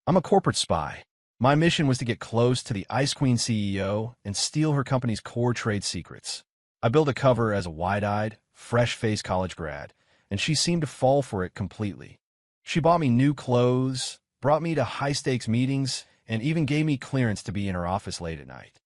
I'm a corporate spy. My mission was to get close to the Ice Queen CEO and steal her company's core trade secrets. I built a cover as a wide-eyed, fresh-faced college grad, and she seemed to fall for it completely. She bought me new clothes, brought me to high-stakes meetings, and even gave me clearance to be in her office late at night.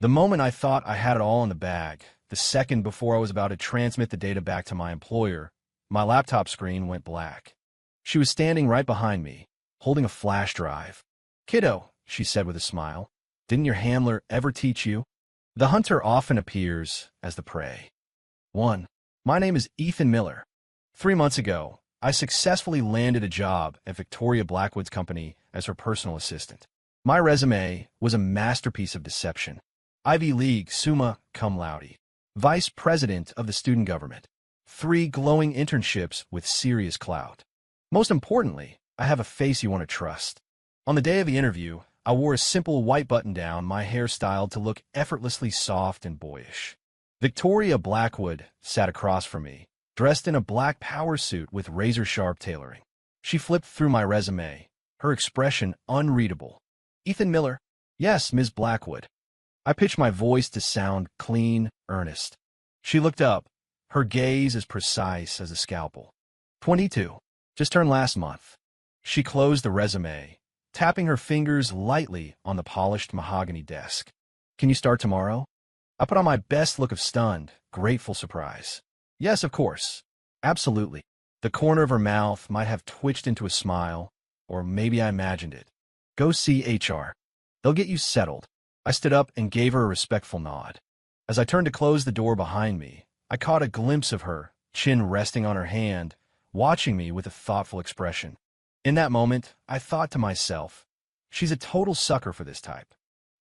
The moment I thought I had it all in the bag, the second before I was about to transmit the data back to my employer, my laptop screen went black. She was standing right behind me, holding a flash drive. "Kiddo," she said with a smile, "didn't your handler ever teach you? The hunter often appears as the prey." 1. My name is Ethan Miller. 3 months ago, I successfully landed a job at Victoria Blackwood's company as her personal assistant. My resume was a masterpiece of deception. Ivy League, summa cum laude. Vice president of the student government. 3 glowing internships with serious clout. Most importantly, I have a face you want to trust. On the day of the interview, I wore a simple white button-down, my hair styled to look effortlessly soft and boyish. Victoria Blackwood sat across from me, dressed in a black power suit with razor-sharp tailoring. She flipped through my resume, her expression unreadable. "Ethan Miller." "Yes, Ms. Blackwood." I pitched my voice to sound clean, earnest. She looked up, her gaze as precise as a scalpel. 22. Just turned last month. She closed the resume, tapping her fingers lightly on the polished mahogany desk. "Can you start tomorrow?" I put on my best look of stunned, grateful surprise. "Yes, of course. Absolutely." The corner of her mouth might have twitched into a smile, or maybe I imagined it. "Go see HR. They'll get you settled." I stood up and gave her a respectful nod. As I turned to close the door behind me, I caught a glimpse of her, chin resting on her hand, watching me with a thoughtful expression. In that moment, I thought to myself, she's a total sucker for this type.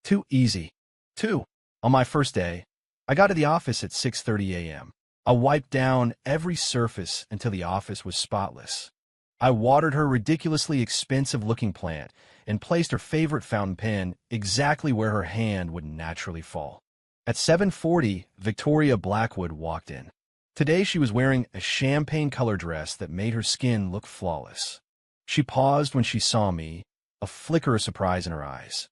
Too easy. 2. On my first day, I got to the office at 6:30 a.m. I wiped down every surface until the office was spotless. I watered her ridiculously expensive-looking plant and placed her favorite fountain pen exactly where her hand would naturally fall. At 7:40, Victoria Blackwood walked in. Today she was wearing a champagne-colored dress that made her skin look flawless. She paused when she saw me, a flicker of surprise in her eyes.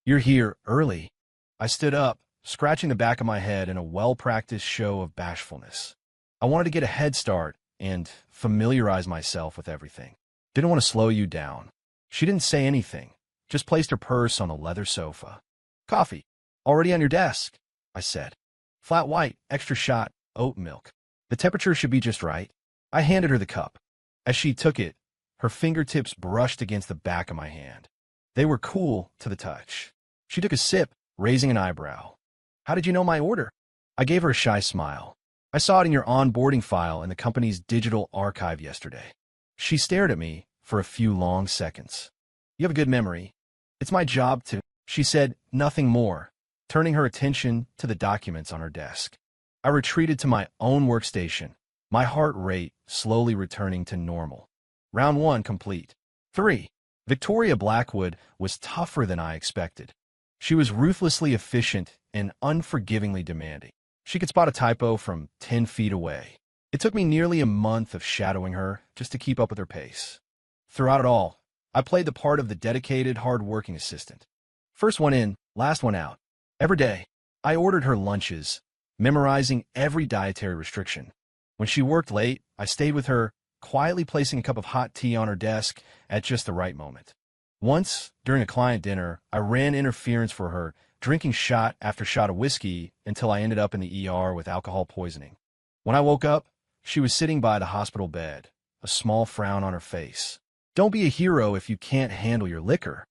"You're here early." I stood up, scratching the back of my head in a well-practiced show of bashfulness. I wanted to get a head start and familiarize myself with everything. Didn't want to slow you down. She didn't say anything, just placed her purse on a leather sofa. "Coffee. Already on your desk," I said. "Flat white, extra shot, oat milk. The temperature should be just right." I handed her the cup. As she took it, her fingertips brushed against the back of my hand. They were cool to the touch. She took a sip, raising an eyebrow. "How did you know my order?" I gave her a shy smile. "I saw it in your onboarding file in the company's digital archive yesterday." She stared at me for a few long seconds. "You have a good memory." "It's my job to," she said, nothing more, turning her attention to the documents on her desk. I retreated to my own workstation, my heart rate slowly returning to normal. Round 1 complete. 3. Victoria Blackwood was tougher than I expected. She was ruthlessly efficient and unforgivingly demanding. She could spot a typo from 10 feet away. It took me nearly a month of shadowing her just to keep up with her pace. Throughout it all, I played the part of the dedicated, hard-working assistant. First one in, last one out. Every day, I ordered her lunches, memorizing every dietary restriction. When she worked late, I stayed with her, quietly placing a cup of hot tea on her desk at just the right moment. Once, during a client dinner, I ran interference for her, drinking shot after shot of whiskey until I ended up in the ER with alcohol poisoning. When I woke up, she was sitting by the hospital bed, a small frown on her face. "Don't be a hero if you can't handle your liquor."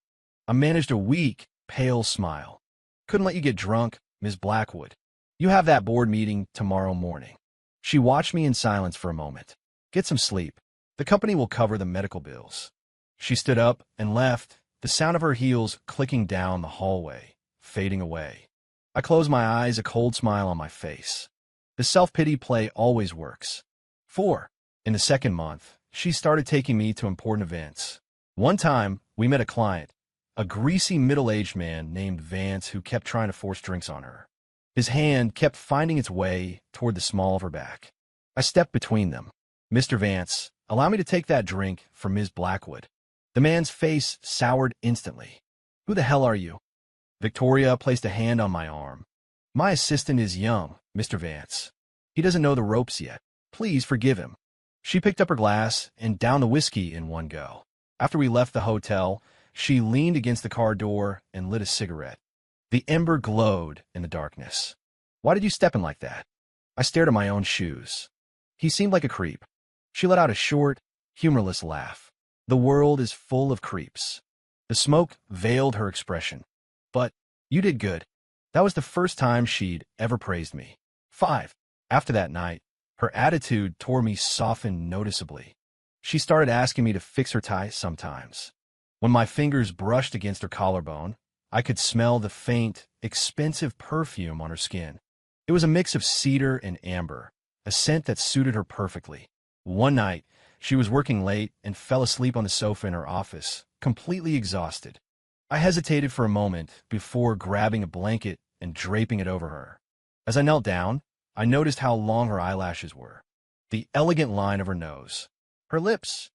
I managed a weak, pale smile. "Couldn't let you get drunk, Ms. Blackwood. You have that board meeting tomorrow morning." She watched me in silence for a moment. "Get some sleep. The company will cover the medical bills." She stood up and left, the sound of her heels clicking down the hallway, fading away. I closed my eyes, a cold smile on my face. The self-pity play always works. 4. In the second month, she started taking me to important events. One time, we met a client, a greasy middle-aged man named Vance who kept trying to force drinks on her. His hand kept finding its way toward the small of her back. I stepped between them. "Mr. Vance, allow me to take that drink for Ms. Blackwood." The man's face soured instantly. Who the hell are you? Victoria placed a hand on my arm. My assistant is young, Mr. Vance. He doesn't know the ropes yet. Please forgive him. She picked up her glass and downed the whiskey in one go. After we left the hotel, she leaned against the car door and lit a cigarette. The ember glowed in the darkness. Why did you step in like that? I stared at my own shoes. He seemed like a creep. She let out a short, humorless laugh. The world is full of creeps. The smoke veiled her expression. But you did good. That was the first time she'd ever praised me. 5. After that night, her attitude toward me softened noticeably. She started asking me to fix her tie sometimes. When my fingers brushed against her collarbone, I could smell the faint, expensive perfume on her skin. It was a mix of cedar and amber, a scent that suited her perfectly. One night, she was working late and fell asleep on the sofa in her office, completely exhausted. I hesitated for a moment before grabbing a blanket and draping it over her. As I knelt down, I noticed how long her eyelashes were, the elegant line of her nose, her lips.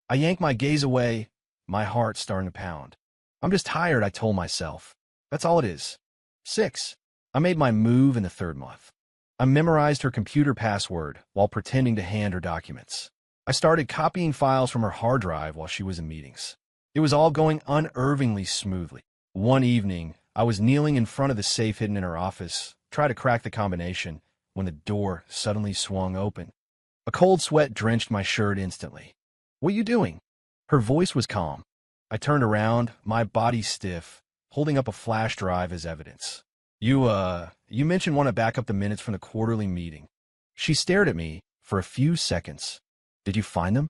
I yanked my gaze away, my heart starting to pound. I'm just tired, I told myself. That's all it is. 6. I made my move in the third month. I memorized her computer password while pretending to hand her documents. I started copying files from her hard drive while she was in meetings. It was all going unnervingly smoothly. One evening, I was kneeling in front of the safe hidden in her office, trying to crack the combination, when the door suddenly swung open. A cold sweat drenched my shirt instantly. What are you doing? Her voice was calm. I turned around, my body stiff, holding up a flash drive as evidence. You mentioned want to back up the minutes from the quarterly meeting. She stared at me for a few seconds. Did you find them?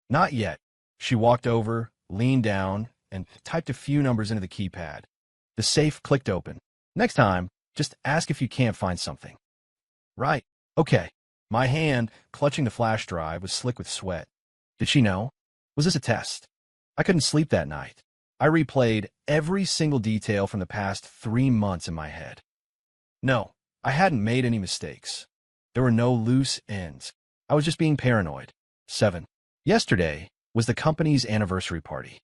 Not yet. She walked over, leaned down, and typed a few numbers into the keypad. The safe clicked open. Next time, just ask if you can't find something. Right. Okay. My hand, clutching the flash drive, was slick with sweat. Did she know? Was this a test? I couldn't sleep that night. I replayed every single detail from the past 3 months in my head. No, I hadn't made any mistakes. There were no loose ends. I was just being paranoid. 7. Yesterday was the company's anniversary party.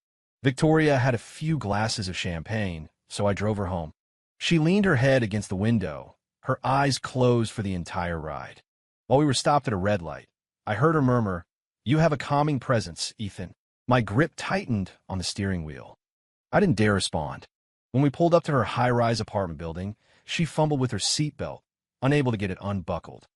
Victoria had a few glasses of champagne, so I drove her home. She leaned her head against the window, her eyes closed for the entire ride. While we were stopped at a red light, I heard her murmur, "You have a calming presence, Ethan." My grip tightened on the steering wheel. I didn't dare respond. When we pulled up to her high-rise apartment building, she fumbled with her seatbelt, unable to get it unbuckled.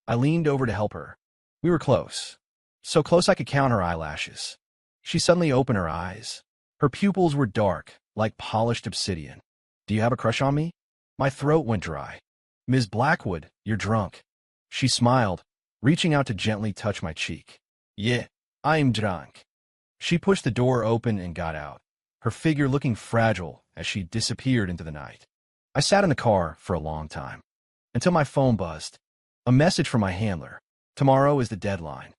I leaned over to help her. We were close. So close I could count her eyelashes. She suddenly opened her eyes. Her pupils were dark, like polished obsidian. Do you have a crush on me? My throat went dry. Ms. Blackwood, you're drunk. She smiled, reaching out to gently touch my cheek. Yeah, I'm drunk. She pushed the door open and got out, her figure looking fragile as she disappeared into the night. I sat in the car for a long time, until my phone buzzed. A message from my handler. Tomorrow is the deadline.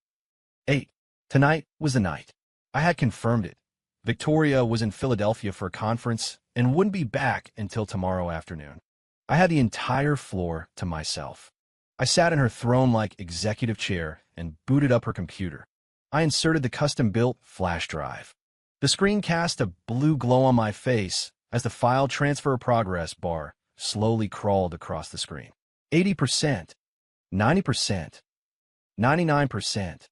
8. Tonight was the night. I had confirmed it. Victoria was in Philadelphia for a conference and wouldn't be back until tomorrow afternoon. I had the entire floor to myself. I sat in her throne-like executive chair and booted up her computer. I inserted the custom-built flash drive. The screen cast a blue glow on my face as the file transfer progress bar slowly crawled across the screen. 80%, 90%, 99%.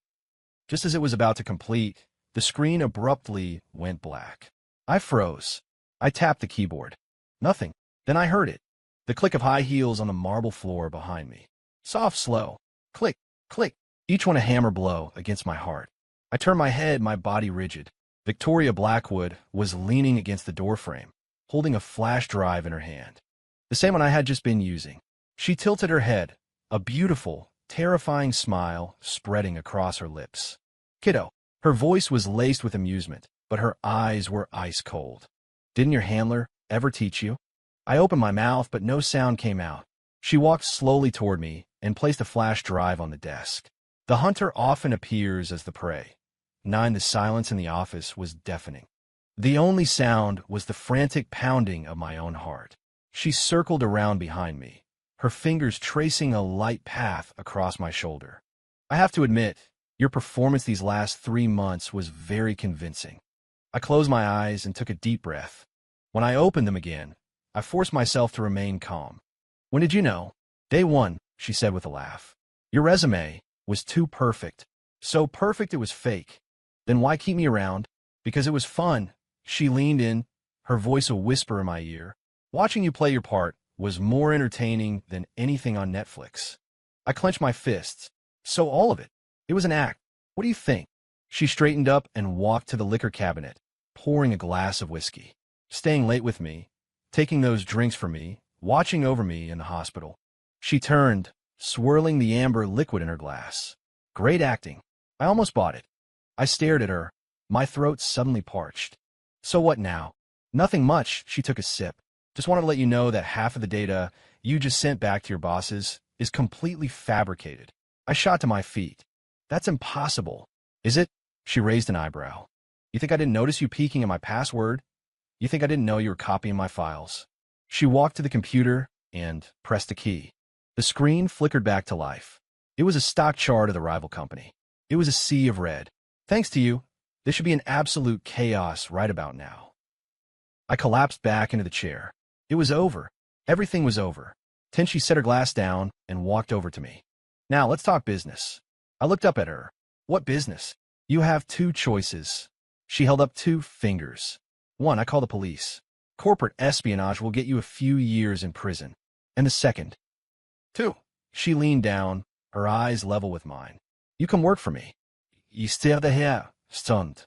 Just as it was about to complete, the screen abruptly went black. I froze. I tapped the keyboard. Nothing. Then I heard it. The click of high heels on the marble floor behind me. Soft, slow. Click, click. Each one a hammer blow against my heart. I turned my head, my body rigid. Victoria Blackwood was leaning against the doorframe, holding a flash drive in her hand. The same one I had just been using. She tilted her head, a beautiful, terrifying smile spreading across her lips. Kiddo. Her voice was laced with amusement, but her eyes were ice cold. Didn't your handler ever teach you? I opened my mouth, but no sound came out. She walked slowly toward me and placed a flash drive on the desk. The hunter often appears as the prey. 9. The silence in the office was deafening. The only sound was the frantic pounding of my own heart. She circled around behind me, her fingers tracing a light path across my shoulder. I have to admit, your performance these last 3 months was very convincing. I closed my eyes and took a deep breath. When I opened them again, I forced myself to remain calm. When did you know? Day one, she said with a laugh. Your resume was too perfect. So perfect it was fake. Then why keep me around? Because it was fun. She leaned in, her voice a whisper in my ear. Watching you play your part was more entertaining than anything on Netflix. I clenched my fists. So all of it. It was an act. What do you think? She straightened up and walked to the liquor cabinet, pouring a glass of whiskey. Staying late with me, taking those drinks for me, watching over me in the hospital. She turned, swirling the amber liquid in her glass. Great acting. I almost bought it. I stared at her, my throat suddenly parched. So what now? Nothing much, she took a sip. Just wanted to let you know that half of the data you just sent back to your bosses is completely fabricated. I shot to my feet. That's impossible. Is it? She raised an eyebrow. You think I didn't notice you peeking at my password? You think I didn't know you were copying my files? She walked to the computer and pressed a key. The screen flickered back to life. It was a stock chart of the rival company. It was a sea of red. Thanks to you, this should be an absolute chaos right about now. I collapsed back into the chair. It was over. Everything was over. Then she set her glass down and walked over to me. Now, let's talk business. I looked up at her. What business? You have two choices. She held up two fingers. One, I call the police. Corporate espionage will get you a few years in prison. And the second. Two. She leaned down, her eyes level with mine. You can work for me. You still the hair, stunned.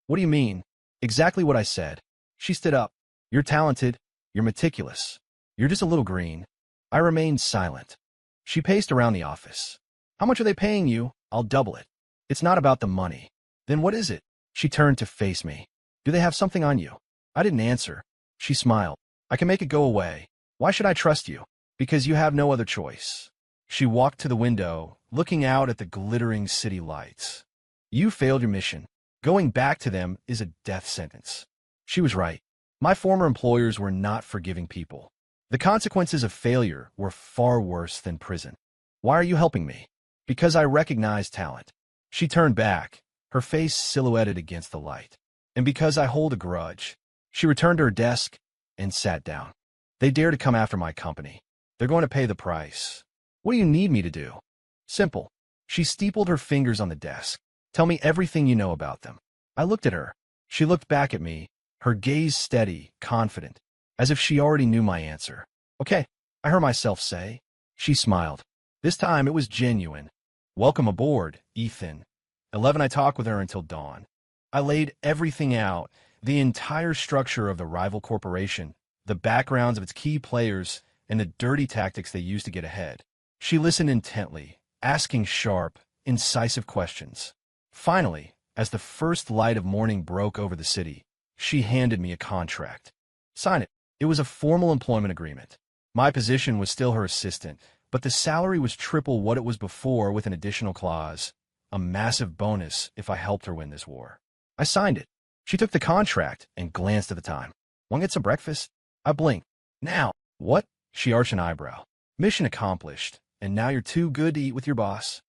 What do you mean? Exactly what I said. She stood up. You're talented. You're meticulous. You're just a little green. I remained silent. She paced around the office. How much are they paying you? I'll double it. It's not about the money. Then what is it? She turned to face me. Do they have something on you? I didn't answer. She smiled. I can make it go away. Why should I trust you? Because you have no other choice. She walked to the window, looking out at the glittering city lights. You failed your mission. Going back to them is a death sentence. She was right. My former employers were not forgiving people. The consequences of failure were far worse than prison. Why are you helping me? Because I recognize talent. She turned back, her face silhouetted against the light. And because I hold a grudge. She returned to her desk and sat down. They dare to come after my company. They're going to pay the price. What do you need me to do? Simple. She steepled her fingers on the desk. Tell me everything you know about them. I looked at her. She looked back at me, her gaze steady, confident, as if she already knew my answer. Okay, I heard myself say. She smiled. This time it was genuine. Welcome aboard, Ethan. 11 I talked with her until dawn. I laid everything out, the entire structure of the rival corporation, the backgrounds of its key players, and the dirty tactics they used to get ahead. She listened intently, asking sharp, incisive questions. Finally, as the first light of morning broke over the city, she handed me a contract. Sign it. It was a formal employment agreement. My position was still her assistant, but the salary was triple what it was before with an additional clause, a massive bonus if I helped her win this war. I signed it. She took the contract and glanced at the time. Want to get some breakfast? I blinked. Now. What? She arched an eyebrow. Mission accomplished, and now you're too good to eat with your boss.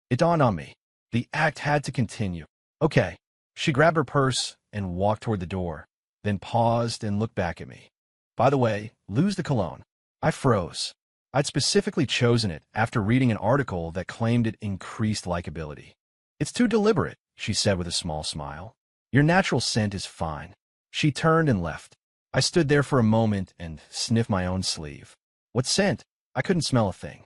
It dawned on me. The act had to continue. Okay. She grabbed her purse and walked toward the door, then paused and looked back at me. By the way, lose the cologne. I froze. I'd specifically chosen it after reading an article that claimed it increased likability. It's too deliberate, she said with a small smile. Your natural scent is fine. She turned and left. I stood there for a moment and sniffed my own sleeve. What scent? I couldn't smell a thing.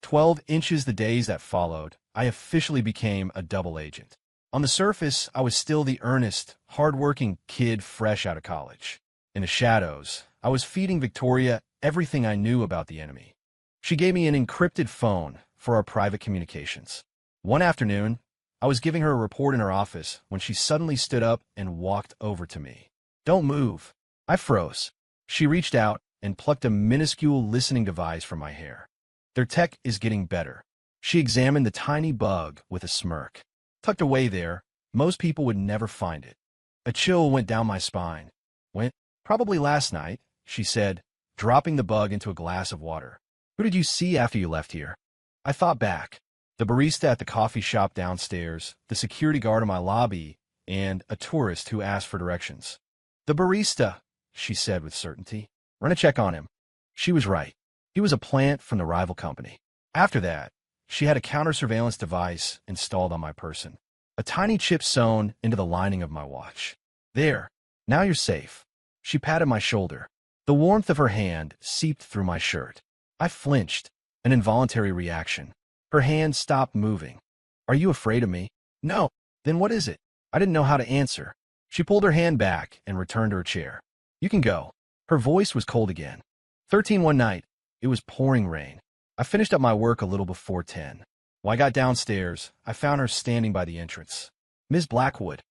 12 inches the days that followed, I officially became a double agent. On the surface, I was still the earnest, hard-working kid fresh out of college. In the shadows, I was feeding Victoria everything I knew about the enemy. She gave me an encrypted phone for our private communications. One afternoon, I was giving her a report in her office when she suddenly stood up and walked over to me. Don't move. I froze. She reached out and plucked a minuscule listening device from my hair. Their tech is getting better. She examined the tiny bug with a smirk. Tucked away there, most people would never find it. A chill went down my spine. Went, probably last night, she said, dropping the bug into a glass of water. Who did you see after you left here? I thought back. The barista at the coffee shop downstairs, the security guard in my lobby, and a tourist who asked for directions. "The barista," she said with certainty. "Run a check on him." She was right. He was a plant from the rival company. After that, she had a counter-surveillance device installed on my person. A tiny chip sewn into the lining of my watch. "There. Now you're safe." She patted my shoulder. The warmth of her hand seeped through my shirt. I flinched, an involuntary reaction. Her hand stopped moving. "Are you afraid of me?" "No." "Then what is it?" I didn't know how to answer. She pulled her hand back and returned to her chair. "You can go." Her voice was cold again. 13 one night. It was pouring rain. I finished up my work a little before 10. When I got downstairs, I found her standing by the entrance. "Miss Blackwood."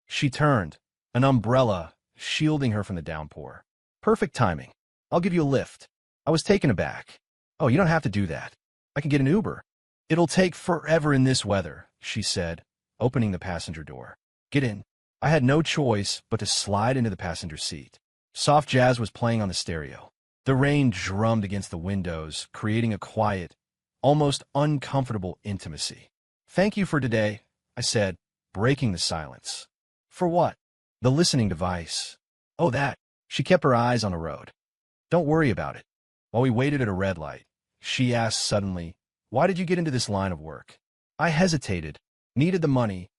She turned, an umbrella shielding her from the downpour. "Perfect timing. I'll give you a lift." I was taken aback. "Oh, you don't have to do that. I can get an Uber." "It'll take forever in this weather," she said, opening the passenger door. "Get in." I had no choice but to slide into the passenger seat. Soft jazz was playing on the stereo. The rain drummed against the windows, creating a quiet, almost uncomfortable intimacy. "Thank you for today," I said, breaking the silence. "For what?" "The listening device." "Oh, that." She kept her eyes on the road. "Don't worry about it." While we waited at a red light, she asked suddenly, "Why did you get into this line of work?" I hesitated. "Needed the money."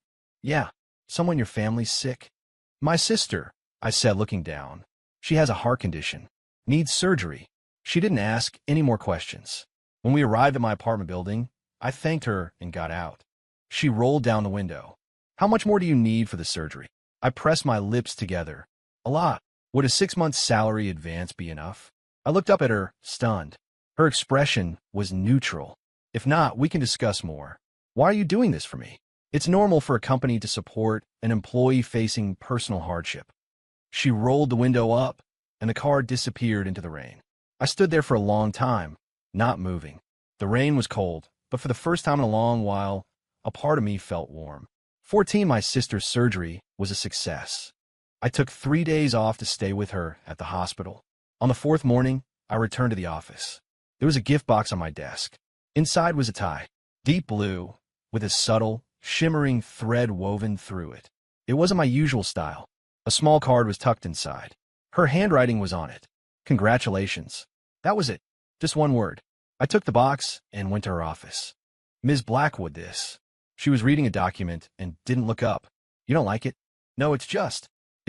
"Yeah. Someone in your family's sick?" "My sister," I said, looking down. "She has a heart condition. Needs surgery." She didn't ask any more questions. When we arrived at my apartment building, I thanked her and got out. She rolled down the window. "How much more do you need for the surgery?" I pressed my lips together. "A lot." "Would a 6-month salary advance be enough?" I looked up at her, stunned. Her expression was neutral. "If not, we can discuss more." "Why are you doing this for me?" "It's normal for a company to support an employee facing personal hardship." She rolled the window up, and the car disappeared into the rain. I stood there for a long time, not moving. The rain was cold, but for the first time in a long while, a part of me felt warm. 14, my sister's surgery was a success. I took 3 days off to stay with her at the hospital. On the 4th morning, I returned to the office. There was a gift box on my desk. Inside was a tie, deep blue, with a subtle, shimmering thread woven through it. It wasn't my usual style. A small card was tucked inside. Her handwriting was on it. "Congratulations." That was it. Just one word. I took the box and went to her office. "Ms. Blackwood, this." She was reading a document and didn't look up. "You don't like it?" "No, it's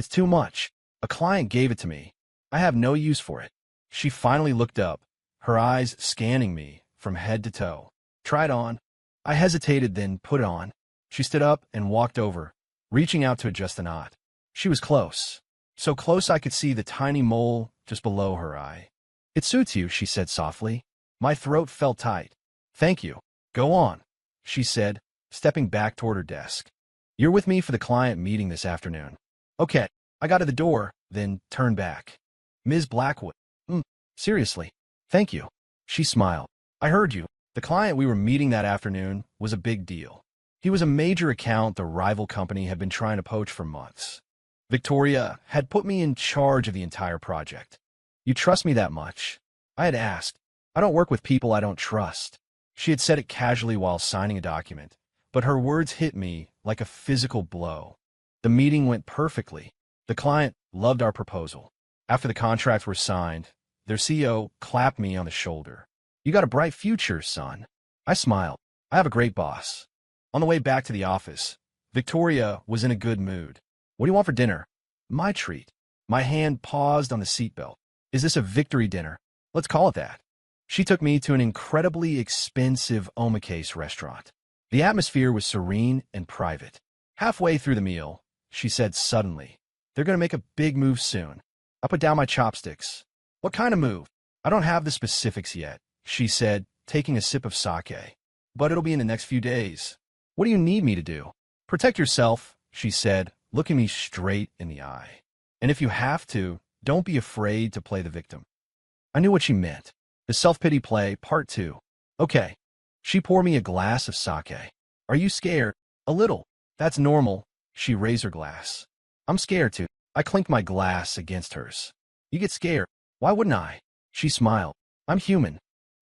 too much. A client gave it to me. I have no use for it." She finally looked up, her eyes scanning me from head to toe. "Try it on." I hesitated, then put it on. She stood up and walked over, reaching out to adjust the knot. She was close. So close I could see the tiny mole just below her eye. "It suits you," she said softly. My throat felt tight. "Thank you. Go on," she said, stepping back toward her desk. "You're with me for the client meeting this afternoon." "Okay." I got to the door, then turned back. "Ms. Blackwood." Seriously. "Thank you." She smiled. "I heard you. The client we were meeting that afternoon was a big deal. He was a major account the rival company had been trying to poach for months. Victoria had put me in charge of the entire project." "You trust me that much?" I had asked. "I don't work with people I don't trust." She had said it casually while signing a document, but her words hit me like a physical blow. The meeting went perfectly. The client loved our proposal. After the contracts were signed, their CEO clapped me on the shoulder. "You got a bright future, son." I smiled. I have a great boss. On the way back to the office, Victoria was in a good mood. "What do you want for dinner?" "My treat." My hand paused on the seatbelt. "Is this a victory dinner?" "Let's call it that." She took me to an incredibly expensive omakase restaurant. The atmosphere was serene and private. Halfway through the meal, she said suddenly, "They're going to make a big move soon." I put down my chopsticks. "What kind of move?" "I don't have the specifics yet," she said, taking a sip of sake. "But it'll be in the next few days." "What do you need me to do?" "Protect yourself," she said, looking me straight in the eye. "And if you have to, don't be afraid to play the victim." I knew what she meant. The self-pity play, part 2. "Okay." She poured me a glass of sake. "Are you scared?" "A little." "That's normal." She raised her glass. "I'm scared too." I clinked my glass against hers. "You get scared. Why wouldn't I?" She smiled. "I'm human."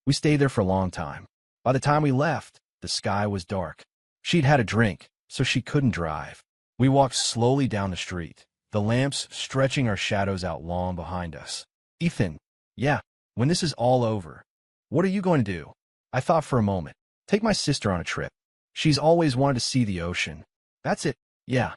We stayed there for a long time. By the time we left, the sky was dark. She'd had a drink, so she couldn't drive. We walked slowly down the street, the lamps stretching our shadows out long behind us. Ethan, yeah, when this is all over, what are you going to do? I thought for a moment. Take my sister on a trip. She's always wanted to see the ocean. That's it, yeah.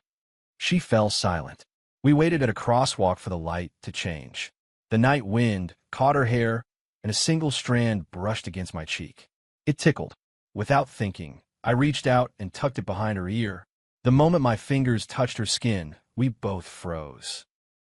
She fell silent. We waited at a crosswalk for the light to change. The night wind caught her hair, and a single strand brushed against my cheek. It tickled. Without thinking, I reached out and tucked it behind her ear. The moment my fingers touched her skin, we both froze.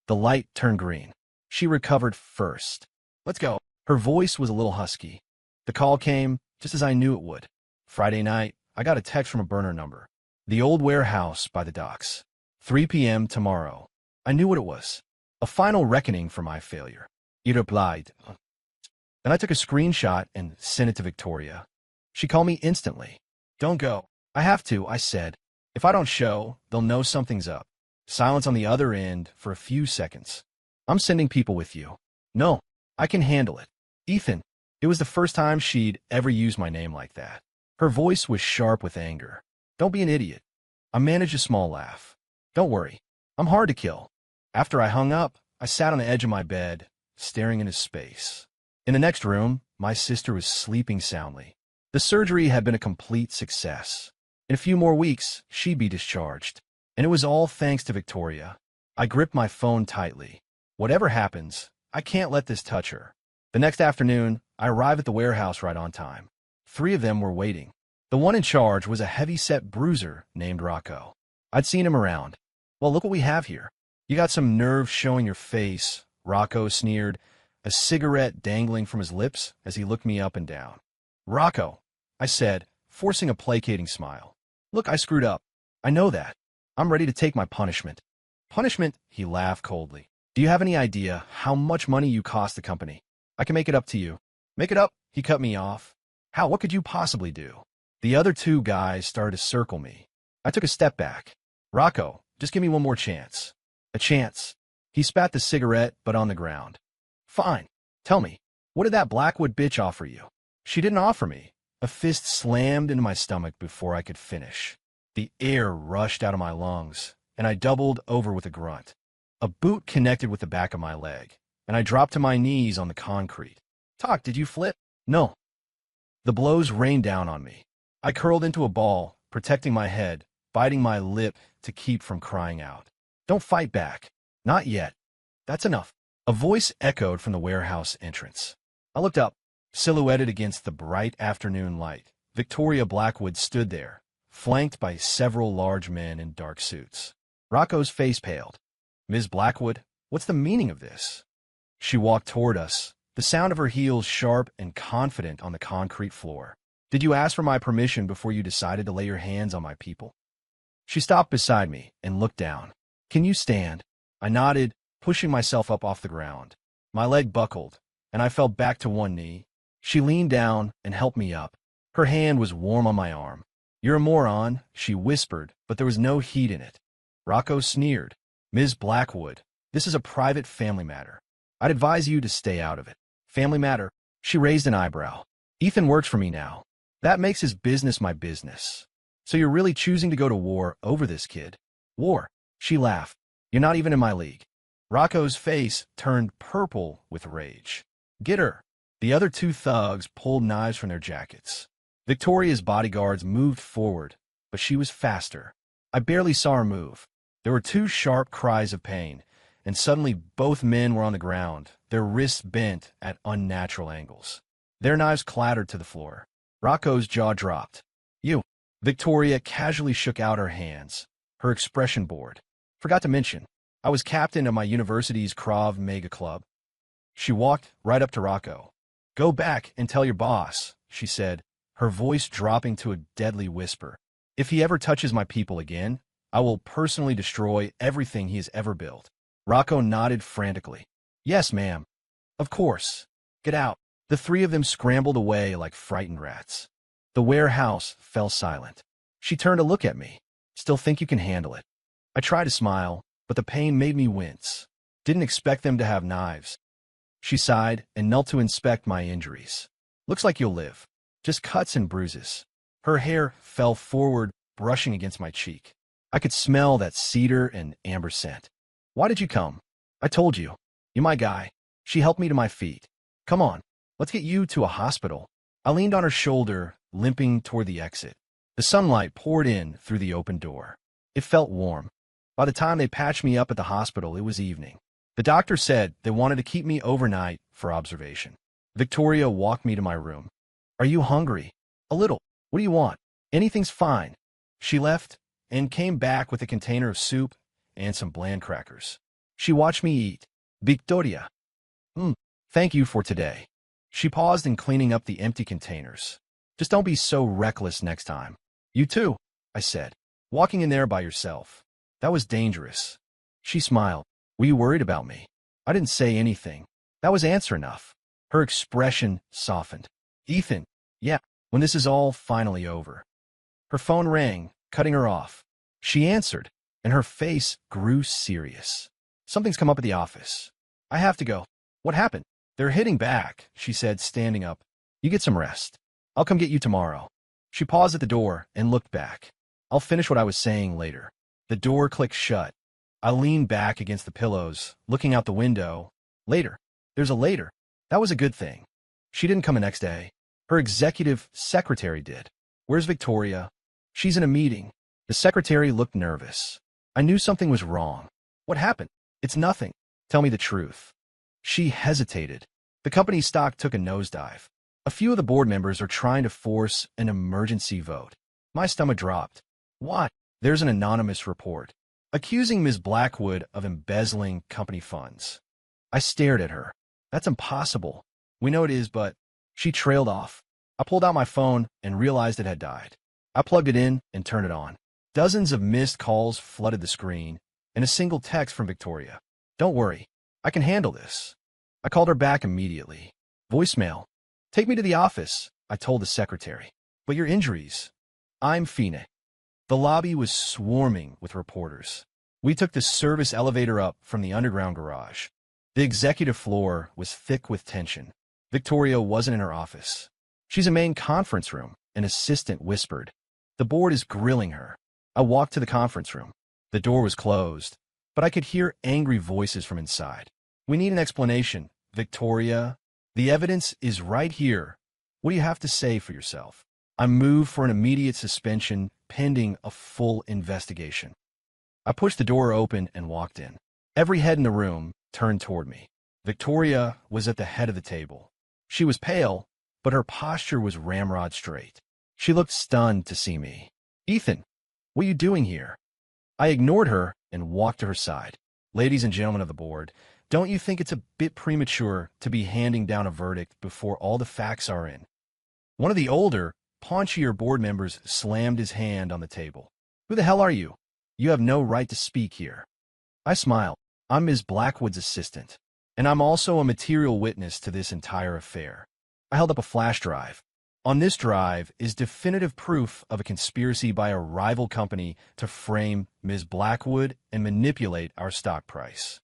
The light turned green. She recovered first. Let's go. Her voice was a little husky. The call came just as I knew it would. Friday night, I got a text from a burner number. The old warehouse by the docks. 3 p.m. tomorrow. I knew what it was. A final reckoning for my failure. It replied. Then I took a screenshot and sent it to Victoria. She called me instantly. Don't go. I have to, I said. If I don't show, they'll know something's up. Silence on the other end for a few seconds. I'm sending people with you. No, I can handle it. Ethan. It was the first time she'd ever used my name like that. Her voice was sharp with anger. Don't be an idiot. I managed a small laugh. Don't worry. I'm hard to kill. After I hung up, I sat on the edge of my bed, staring into space. In the next room, my sister was sleeping soundly. The surgery had been a complete success. In a few more weeks, she'd be discharged. And it was all thanks to Victoria. I gripped my phone tightly. Whatever happens, I can't let this touch her. The next afternoon, I arrived at the warehouse right on time. 3 of them were waiting. The one in charge was a heavy-set bruiser named Rocco. I'd seen him around. Well, look what we have here. You got some nerve showing your face, Rocco sneered, a cigarette dangling from his lips as he looked me up and down. Rocco, I said, forcing a placating smile. Look, I screwed up. I know that. I'm ready to take my punishment. Punishment? He laughed coldly. Do you have any idea how much money you cost the company? I can make it up to you. Make it up? He cut me off. How? What could you possibly do? The other 2 guys started to circle me. I took a step back. Rocco, just give me one more chance. A chance. He spat the cigarette, but on the ground. Fine. Tell me, what did that Blackwood bitch offer you? She didn't offer me. A fist slammed into my stomach before I could finish. The air rushed out of my lungs, and I doubled over with a grunt. A boot connected with the back of my leg, and I dropped to my knees on the concrete. Talk, did you flip? No. The blows rained down on me. I curled into a ball, protecting my head, biting my lip to keep from crying out. Don't fight back. Not yet. That's enough. A voice echoed from the warehouse entrance. I looked up. Silhouetted against the bright afternoon light, Victoria Blackwood stood there, flanked by several large men in dark suits. Rocco's face paled. Ms. Blackwood, what's the meaning of this? She walked toward us, the sound of her heels sharp and confident on the concrete floor. Did you ask for my permission before you decided to lay your hands on my people? She stopped beside me and looked down. Can you stand? I nodded, pushing myself up off the ground. My leg buckled, and I fell back to one knee. She leaned down and helped me up. Her hand was warm on my arm. You're a moron, she whispered, but there was no heat in it. Rocco sneered. Ms. Blackwood, this is a private family matter. I'd advise you to stay out of it. Family matter? She raised an eyebrow. Ethan works for me now. That makes his business my business. So you're really choosing to go to war over this kid? War? She laughed. You're not even in my league. Rocco's face turned purple with rage. Get her. The other 2 thugs pulled knives from their jackets. Victoria's bodyguards moved forward, but she was faster. I barely saw her move. There were 2 sharp cries of pain, and suddenly both men were on the ground, their wrists bent at unnatural angles. Their knives clattered to the floor. Rocco's jaw dropped. You. Victoria casually shook out her hands, her expression bored. Forgot to mention, I was captain of my university's Krav Maga club. She walked right up to Rocco. Go back and tell your boss, she said, her voice dropping to a deadly whisper. If he ever touches my people again, I will personally destroy everything he has ever built. Rocco nodded frantically. Yes, ma'am. Of course. Get out. The 3 of them scrambled away like frightened rats. The warehouse fell silent. She turned to look at me. Still think you can handle it? I tried to smile, but the pain made me wince. Didn't expect them to have knives. She sighed and knelt to inspect my injuries. Looks like you'll live. Just cuts and bruises. Her hair fell forward, brushing against my cheek. I could smell that cedar and amber scent. Why did you come? I told you. You're my guy. She helped me to my feet. Come on, let's get you to a hospital. I leaned on her shoulder, limping toward the exit. The sunlight poured in through the open door. It felt warm. By the time they patched me up at the hospital, it was evening. The doctor said they wanted to keep me overnight for observation. Victoria walked me to my room. Are you hungry? A little. What do you want? Anything's fine. She left and came back with a container of soup and some bland crackers. She watched me eat. Victoria. Thank you for today. She paused in cleaning up the empty containers. Just don't be so reckless next time. You too, I said. Walking in there by yourself. That was dangerous. She smiled. Were you worried about me? I didn't say anything. That was answer enough. Her expression softened. Ethan, yeah, when this is all finally over. Her phone rang, cutting her off. She answered, and her face grew serious. Something's come up at the office. I have to go. What happened? They're hitting back, she said, standing up. You get some rest. I'll come get you tomorrow. She paused at the door and looked back. I'll finish what I was saying later. The door clicked shut. I leaned back against the pillows, looking out the window. Later. There's a later. That was a good thing. She didn't come the next day. Her executive secretary did. Where's Victoria? She's in a meeting. The secretary looked nervous. I knew something was wrong. What happened? It's nothing. Tell me the truth. She hesitated. The company's stock took a nosedive. A few of the board members are trying to force an emergency vote. My stomach dropped. What? There's an anonymous report accusing Ms. Blackwood of embezzling company funds. I stared at her. That's impossible. We know it is, but... She trailed off. I pulled out my phone and realized it had died. I plugged it in and turned it on. Dozens of missed calls flooded the screen, and a single text from Victoria. Don't worry. I can handle this. I called her back immediately. Voicemail. Take me to the office, I told the secretary. But your injuries. I'm fine. The lobby was swarming with reporters. We took the service elevator up from the underground garage. The executive floor was thick with tension. Victoria wasn't in her office. She's in main conference room, an assistant whispered. The board is grilling her. I walked to the conference room. The door was closed, but I could hear angry voices from inside. We need an explanation, Victoria. The evidence is right here. What do you have to say for yourself? I moved for an immediate suspension pending a full investigation. I pushed the door open and walked in. Every head in the room turned toward me. Victoria was at the head of the table. She was pale, but her posture was ramrod straight. She looked stunned to see me. Ethan, what are you doing here? I ignored her and walked to her side. Ladies and gentlemen of the board, don't you think it's a bit premature to be handing down a verdict before all the facts are in? One of the older, paunchier board members slammed his hand on the table. Who the hell are you? You have no right to speak here. I smiled. I'm Ms. Blackwood's assistant, and I'm also a material witness to this entire affair. I held up a flash drive. On this drive is definitive proof of a conspiracy by a rival company to frame Ms. Blackwood and manipulate our stock price.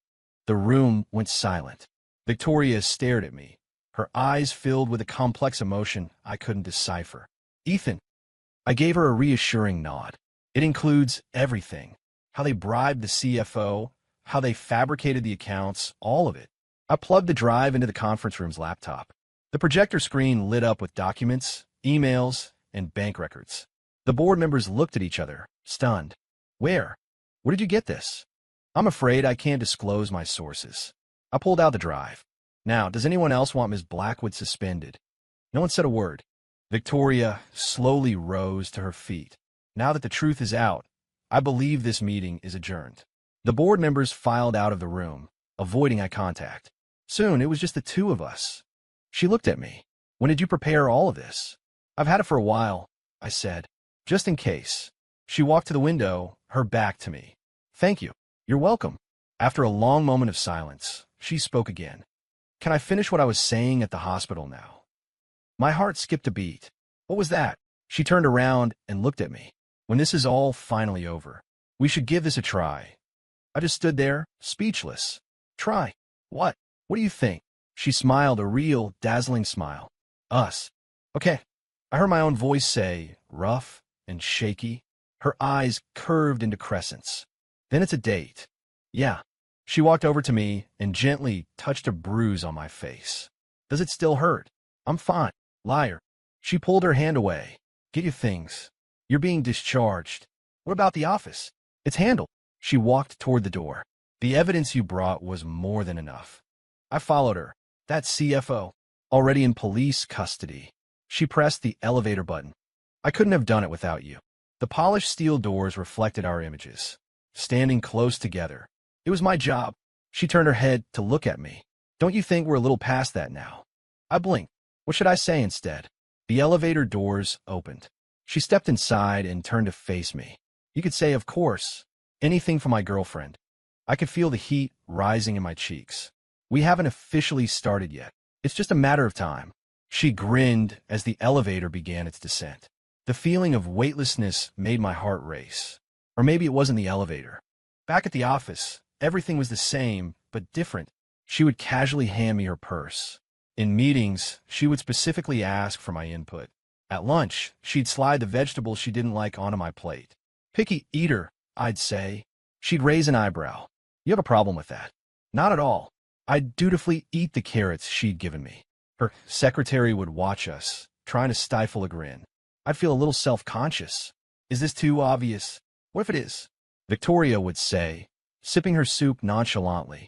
The room went silent. Victoria stared at me, her eyes filled with a complex emotion I couldn't decipher. Ethan. I gave her a reassuring nod. It includes everything. How they bribed the CFO, how they fabricated the accounts, all of it. I plugged the drive into the conference room's laptop. The projector screen lit up with documents, emails, and bank records. The board members looked at each other, stunned. Where? Where did you get this? I'm afraid I can't disclose my sources. I pulled out the drive. Now, does anyone else want Ms. Blackwood suspended? No one said a word. Victoria slowly rose to her feet. Now that the truth is out, I believe this meeting is adjourned. The board members filed out of the room, avoiding eye contact. Soon, it was just the two of us. She looked at me. When did you prepare all of this? I've had it for a while, I said. Just in case. She walked to the window, her back to me. Thank you. You're welcome. After a long moment of silence, she spoke again. Can I finish what I was saying at the hospital now? My heart skipped a beat. What was that? She turned around and looked at me. When this is all finally over, we should give this a try. I just stood there, speechless. Try? What? What do you think? She smiled, a real, dazzling smile. Us. Okay. I heard my own voice say, rough and shaky. Her eyes curved into crescents. Then it's a date. Yeah. She walked over to me and gently touched a bruise on my face. Does it still hurt? I'm fine. Liar. She pulled her hand away. Get your things. You're being discharged. What about the office? It's handled. She walked toward the door. The evidence you brought was more than enough. I followed her. That CFO, already in police custody. She pressed the elevator button. I couldn't have done it without you. The polished steel doors reflected our images, standing close together. It was my job. She turned her head to look at me. Don't you think we're a little past that now? I blinked. What should I say instead? The elevator doors opened. She stepped inside and turned to face me. You could say, of course, anything for my girlfriend. I could feel the heat rising in my cheeks. We haven't officially started yet. It's just a matter of time. She grinned as the elevator began its descent. The feeling of weightlessness made my heart race. Or maybe it wasn't the elevator. Back at the office, everything was the same, but different. She would casually hand me her purse. In meetings, she would specifically ask for my input. At lunch, she'd slide the vegetables she didn't like onto my plate. Picky eater, I'd say. She'd raise an eyebrow. You have a problem with that? Not at all. I'd dutifully eat the carrots she'd given me. Her secretary would watch us, trying to stifle a grin. I'd feel a little self-conscious. Is this too obvious? What if it is? Victoria would say, sipping her soup nonchalantly.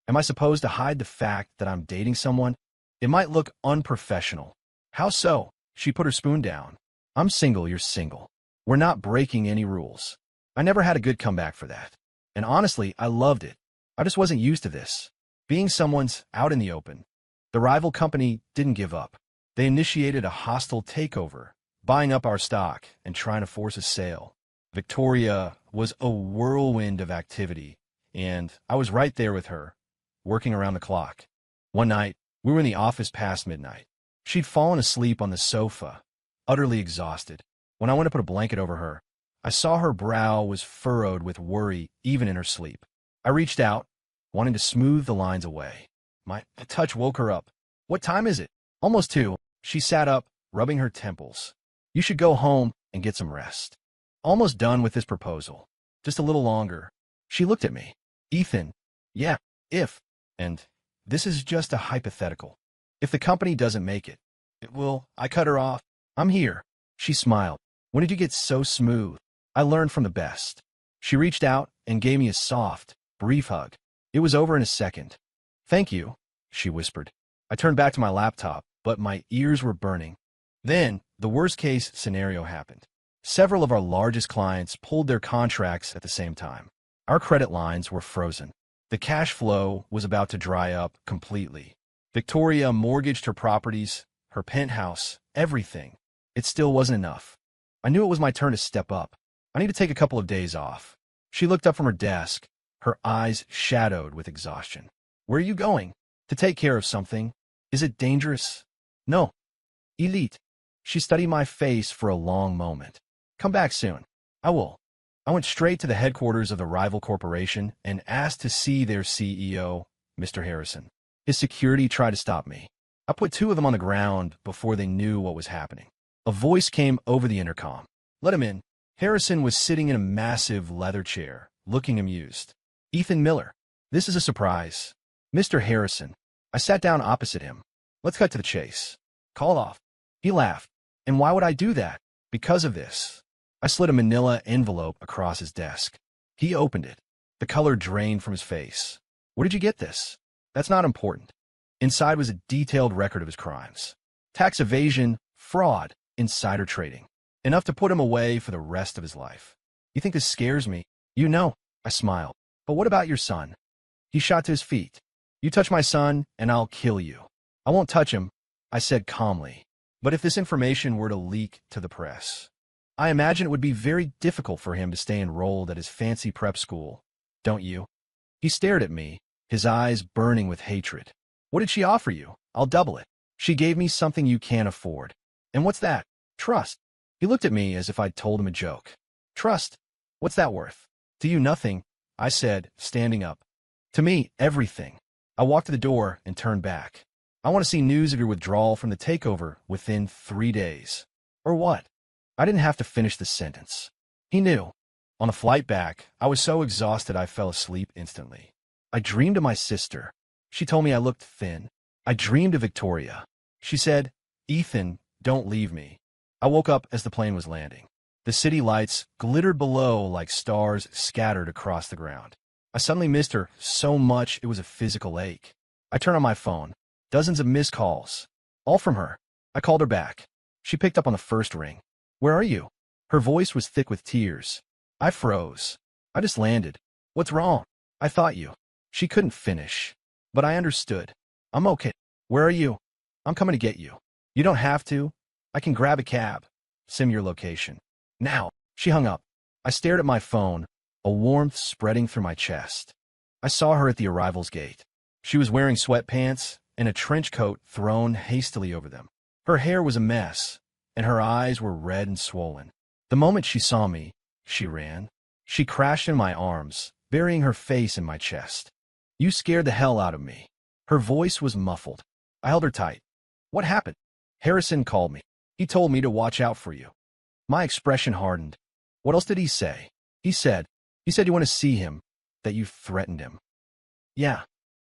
Am I supposed to hide the fact that I'm dating someone? It might look unprofessional. How so? She put her spoon down. I'm single, you're single. We're not breaking any rules. I never had a good comeback for that. And honestly, I loved it. I just wasn't used to this. Being someone's out in the open. The rival company didn't give up. They initiated a hostile takeover, buying up our stock and trying to force a sale. Victoria was a whirlwind of activity, and I was right there with her, working around the clock. One night, we were in the office past midnight. She'd fallen asleep on the sofa, utterly exhausted. When I went to put a blanket over her, I saw her brow was furrowed with worry even in her sleep. I reached out, wanting to smooth the lines away. My touch woke her up. What time is it? Almost 2. She sat up, rubbing her temples. You should go home and get some rest. Almost done with this proposal. Just a little longer. She looked at me. Ethan. Yeah, if. And this is just a hypothetical. If the company doesn't make it, it will. I cut her off. I'm here. She smiled. When did you get so smooth? I learned from the best. She reached out and gave me a soft, brief hug. It was over in a second. Thank you, she whispered. I turned back to my laptop, but my ears were burning. Then, the worst-case scenario happened. Several of our largest clients pulled their contracts at the same time. Our credit lines were frozen. The cash flow was about to dry up completely. Victoria mortgaged her properties, her penthouse, everything. It still wasn't enough. I knew it was my turn to step up. I need to take a couple of days off. She looked up from her desk, her eyes shadowed with exhaustion. Where are you going? To take care of something. Is it dangerous? No. Elite. She studied my face for a long moment. Come back soon. I will. I went straight to the headquarters of the rival corporation and asked to see their CEO, Mr. Harrison. His security tried to stop me. I put 2 of them on the ground before they knew what was happening. A voice came over the intercom. Let him in. Harrison was sitting in a massive leather chair, looking amused. Ethan Miller. This is a surprise. Mr. Harrison. I sat down opposite him. Let's cut to the chase. Call off. He laughed. And why would I do that? Because of this. I slid a manila envelope across his desk. He opened it. The color drained from his face. Where did you get this? That's not important. Inside was a detailed record of his crimes. Tax evasion, fraud, insider trading. Enough to put him away for the rest of his life. You think this scares me? You know, I smiled. But what about your son? He shot to his feet. You touch my son, and I'll kill you. I won't touch him, I said calmly. But if this information were to leak to the press, I imagine it would be very difficult for him to stay enrolled at his fancy prep school. Don't you? He stared at me, his eyes burning with hatred. What did she offer you? I'll double it. She gave me something you can't afford. And what's that? Trust. He looked at me as if I'd told him a joke. Trust? What's that worth? To you, nothing, I said, standing up. To me, everything. I walked to the door and turned back. I want to see news of your withdrawal from the takeover within 3 days. Or what? I didn't have to finish the sentence. He knew. On the flight back, I was so exhausted I fell asleep instantly. I dreamed of my sister. She told me I looked thin. I dreamed of Victoria. She said, "Ethan, don't leave me." I woke up as the plane was landing. The city lights glittered below like stars scattered across the ground. I suddenly missed her so much it was a physical ache. I turned on my phone. Dozens of missed calls. All from her. I called her back. She picked up on the first ring. "Where are you?" Her voice was thick with tears. I froze. "I just landed." "What's wrong?" "I thought you." She couldn't finish. But I understood. "I'm okay." "Where are you?" "I'm coming to get you." "You don't have to. I can grab a cab." "Sim your location." "Now." She hung up. I stared at my phone, a warmth spreading through my chest. I saw her at the arrivals gate. She was wearing sweatpants and a trench coat thrown hastily over them. Her hair was a mess, and her eyes were red and swollen. The moment she saw me, she ran. She crashed in my arms, burying her face in my chest. "You scared the hell out of me." Her voice was muffled. I held her tight. "What happened?" "Harrison called me. He told me to watch out for you." My expression hardened. "What else did he say?" He said you want to see him, that you threatened him." "Yeah."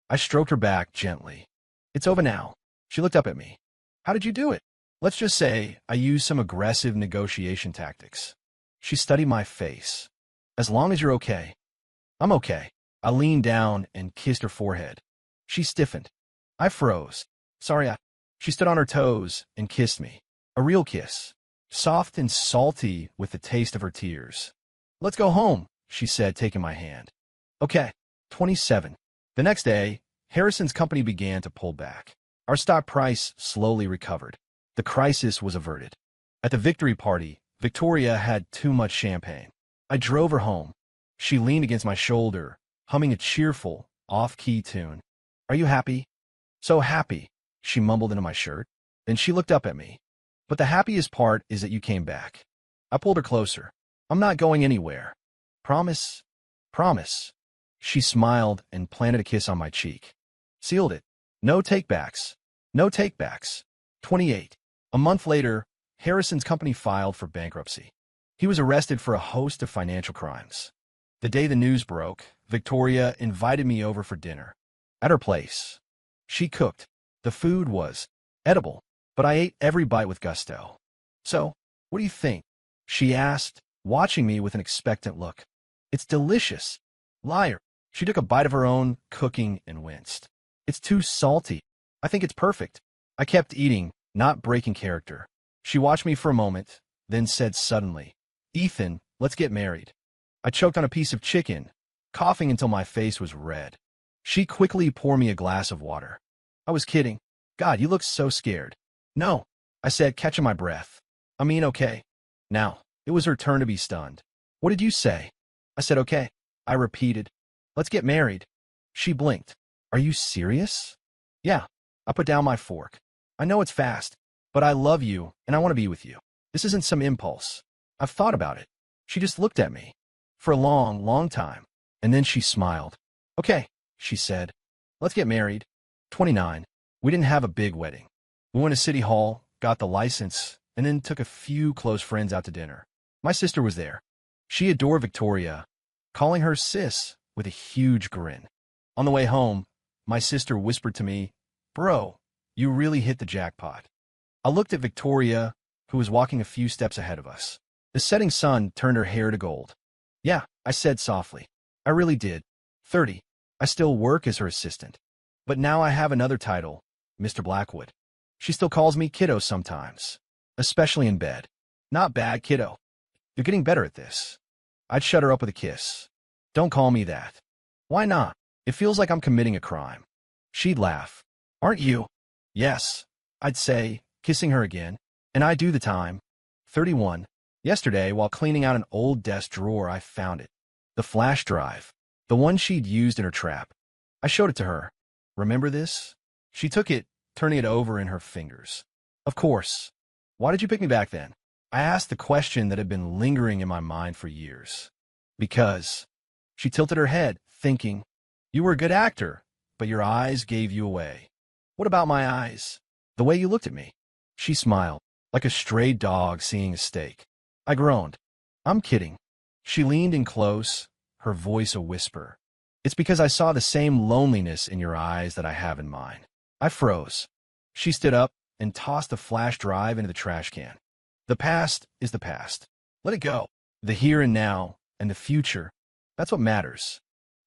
I stroked her back gently. "It's over now." She looked up at me. "How did you do it?" "Let's just say I used some aggressive negotiation tactics." She studied my face. "As long as you're okay." "I'm okay." I leaned down and kissed her forehead. She stiffened. I froze. "Sorry, I—" She stood on her toes and kissed me. A real kiss. Soft and salty with the taste of her tears. "Let's go home," she said, taking my hand. "Okay." 27. The next day, Harrison's company began to pull back. Our stock price slowly recovered. The crisis was averted. At the victory party, Victoria had too much champagne. I drove her home. She leaned against my shoulder, humming a cheerful, off-key tune. "Are you happy?" "So happy," she mumbled into my shirt. Then she looked up at me. "But the happiest part is that you came back." I pulled her closer. "I'm not going anywhere." "Promise?" "Promise." She smiled and planted a kiss on my cheek. Sealed it. No takebacks. No takebacks. 28. A month later, Harrison's company filed for bankruptcy. He was arrested for a host of financial crimes. The day the news broke, Victoria invited me over for dinner. At her place. She cooked. The food was edible, but I ate every bite with gusto. "So, what do you think?" she asked, watching me with an expectant look. "It's delicious." "Liar." She took a bite of her own cooking and winced. "It's too salty." "I think it's perfect." I kept eating, not breaking character. She watched me for a moment, then said suddenly, "Ethan, let's get married." I choked on a piece of chicken, coughing until my face was red. She quickly poured me a glass of water. I was kidding. "God, you look so scared." "No," I said, catching my breath. "I mean, okay." Now, it was her turn to be stunned. "What did you say?" I said, "Okay." I repeated, "Let's get married." She blinked. "Are you serious?" "Yeah." I put down my fork. "I know it's fast, but I love you and I want to be with you. This isn't some impulse. I've thought about it." She just looked at me for a long, long time, and then she smiled. "Okay," she said. "Let's get married." 29. We didn't have a big wedding. We went to City Hall, got the license, and then took a few close friends out to dinner. My sister was there. She adored Victoria, calling her sis with a huge grin. On the way home, my sister whispered to me, "Bro, you really hit the jackpot." I looked at Victoria, who was walking a few steps ahead of us. The setting sun turned her hair to gold. "Yeah," I said softly. "I really did." 30. I still work as her assistant. But now I have another title, Mr. Blackwood. She still calls me kiddo sometimes, especially in bed. "Not bad, kiddo. You're getting better at this." I'd shut her up with a kiss. "Don't call me that." "Why not? It feels like I'm committing a crime." She'd laugh. "Aren't you?" "Yes," I'd say, kissing her again. "And I do the time." 31. Yesterday, while cleaning out an old desk drawer, I found it. The flash drive. The one she'd used in her trap. I showed it to her. "Remember this?" She took it, turning it over in her fingers. "Of course." "Why did you pick me back then?" I asked the question that had been lingering in my mind for years. "Because." She tilted her head, thinking, "You were a good actor, but your eyes gave you away." "What about my eyes?" "The way you looked at me." She smiled, like a stray dog seeing a steak. I groaned. "I'm kidding." She leaned in close, her voice a whisper. It's because I saw the same loneliness in your eyes that I have in mine. I froze. She stood up and tossed the flash drive into the trash can. The past is the past. Let it go. The here and now and the future, that's what matters.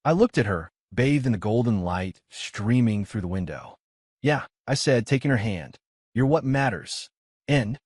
I looked at her, bathed in the golden light streaming through the window. Yeah, I said, taking her hand. You're what matters. And